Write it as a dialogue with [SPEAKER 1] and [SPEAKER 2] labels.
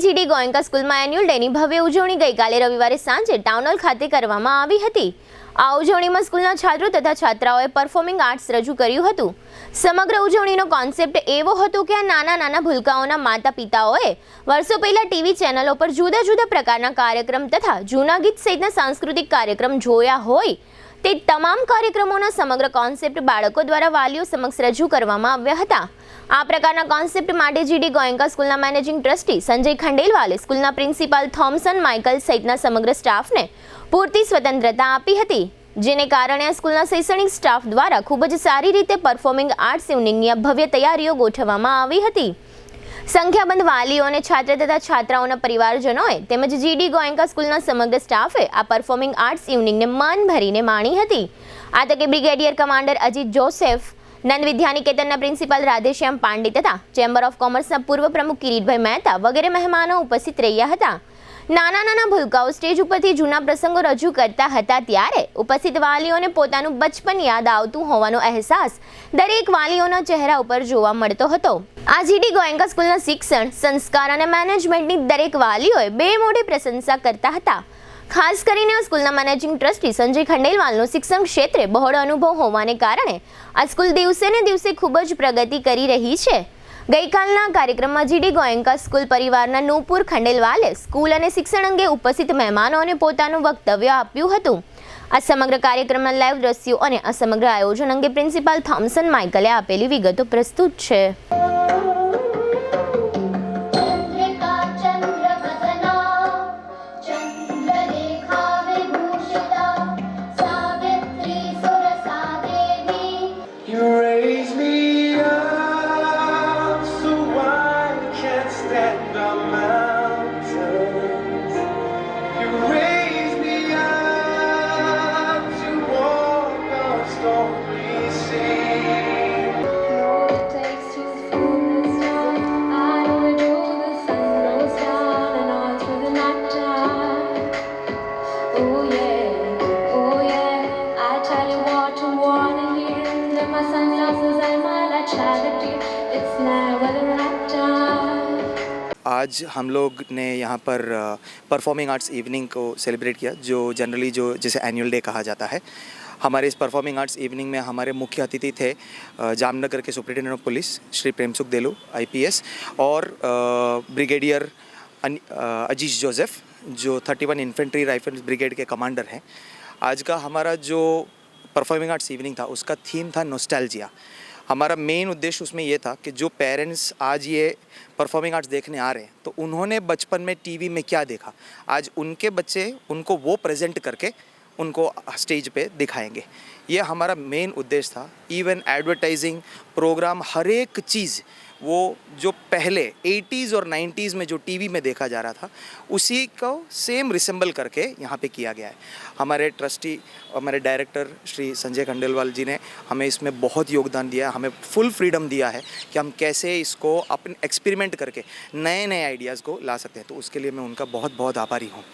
[SPEAKER 1] GD Goenka સ્કૂલમાં annual ડેની ભવ્ય ઉજવણી ગઈકાલે રવિવારે સાંજે ટાઉન હોલ ખાતે કરવામાં આવી હતી। આ ઉજવણીમાં સ્કૂલના છાત્રો તથા છાત્રાઓએ પરફોર્મિંગ આર્ટ્સ રજૂ કર્યું હતું। સમગ્ર ઉજવણીનો કોન્સેપ્ટ એવો હતો કે આ નાના ભૂલકાઓના માતા પિતાઓએ વર્ષો પહેલા ટીવી ચેનલો પર જુદા જુદા પ્રકારના કાર્યક્રમ તથા જૂના ગીત સહિતના સાંસ્કૃતિક કાર્યક્રમ જોયા હોય તે તમામ કાર્યક્રમોના સમગ્ર કોન્સેપ્ટ બાળકો દ્વારા વાલીઓ સમક્ષ રજૂ કરવામાં આવ્યા હતા। આ પ્રકારના કોન્સેપ્ટ માટે જીડી ગોયંકા સ્કૂલના મેનેજિંગ ટ્રસ્ટી સંજય ખંડેલવાલે સ્કૂલના પ્રિન્સિપાલ થોમસન માઇકલ સહિતના સમગ્ર સ્ટાફને પૂરતી સ્વતંત્રતા આપી હતી, જેને કારણે સ્કૂલના શૈક્ષણિક સ્ટાફ દ્વારા ખૂબ જ સારી રીતે પરફોર્મિંગ આર્ટ્સ ઇવનિંગની ભવ્ય તૈયારીઓ ગોઠવવામાં આવી હતી। સંખ્યાબંધ વાલીઓ અને છાત્ર તથા છાત્રાઓના પરિવારજનોએ તેમજ જીડી ગોયંકા સ્કૂલના સમગ્ર સ્ટાફે આ પરફોર્મિંગ આર્ટ્સ ઇવનિંગને મન ભરીને માણી હતી। આ તકે brigadier commander Ajit Joseph, Nand વિદ્યાનિકેતનના પ્રિન્સિપાલ રાધેશ્યામ પાંડે તથા ચેમ્બર ઓફ કોમર્સના પૂર્વ પ્રમુખ કિરીટભાઈ મહેતા વગેરે મહેમાનો ઉપસ્થિત રહ્યા હતા। નાના ભૂલકાઓ સ્ટેજ ઉપરથી જૂના પ્રસંગો રજૂ કરતા હતા ત્યારે ઉપસ્થિત વાલીઓને પોતાનું બચપન યાદ આવતું હોવાનો અહેસાસ દરેક વાલીઓના ચહેરા ઉપર જોવા મળતો હતો। આ જીડી ગોયંકા સ્કૂલના શિક્ષણ, સંસ્કાર અને મેનેજમેન્ટની દરેક વાલીઓએ બે મોઢે પ્રશંસા કરતા હતા। ખાસ કરીને સ્કૂલના મેનેજિંગ ટ્રસ્ટી સંજય ખંડેલવાલનો શિક્ષણ ક્ષેત્રે બહોળો અનુભવ હોવાને કારણે આ સ્કૂલ દિવસે ને દિવસે ખૂબ જ પ્રગતિ કરી રહી છે। ગઈકાલના કાર્યક્રમમાં જીડી ગોયંકા સ્કૂલ પરિવારના નૂપુર ખંડેલવાલે સ્કૂલ અને શિક્ષણ અંગે ઉપસ્થિત મહેમાનોને પોતાનું વક્તવ્ય આપ્યું હતું। આ સમગ્ર કાર્યક્રમના લાઈવ દ્રશ્યો અને આ સમગ્ર આયોજન અંગે પ્રિન્સિપાલ થોમસન માઇકલે આપેલી વિગતો પ્રસ્તુત છે।
[SPEAKER 2] आज हम लोग ने यहाँ पर परफॉर्मिंग आर्ट्स इवनिंग को सेलिब्रेट किया, जो जनरली जैसे एनुअल डे कहा जाता है। हमारे इस परफॉर्मिंग आर्ट्स इवनिंग में हमारे मुख्य अतिथि थे जामनगर के superintendent of police Shri Premsukh देलू IPS और ब्रिगेडियर अजीज जोसेफ जो 31 इन्फेंट्री राइफल्स ब्रिगेड के कमांडर हैं। आज का हमारा जो परफॉर्मिंग आर्ट्स इवनिंग था उसका थीम था नॉस्टैल्जिया। हमारा मेन उद्देश्य उसमें ये था कि जो पेरेंट्स आज ये परफॉर्मिंग आर्ट्स देखने आ रहे हैं तो उन्होंने बचपन में टीवी में क्या देखा, आज उनके बच्चे उनको वो प्रेजेंट करके उनको स्टेज पे दिखाएंगे। ये हमारा मेन उद्देश्य था। इवन एडवर्टाइजिंग प्रोग्राम हर एक चीज़ वो जो पहले 80s और 90s में जो टीवी में देखा जा रहा था उसी को सेम रिसेंबल करके यहाँ पे किया गया है। हमारे ट्रस्टी, हमारे डायरेक्टर श्री संजय खंडेलवाल जी ने हमें इसमें बहुत योगदान दिया है, हमें फुल फ्रीडम दिया है कि हम कैसे इसको अपने एक्सपेरिमेंट करके नए आइडियाज़ को ला सकते हैं। तो उसके लिए मैं उनका बहुत आभारी हूँ।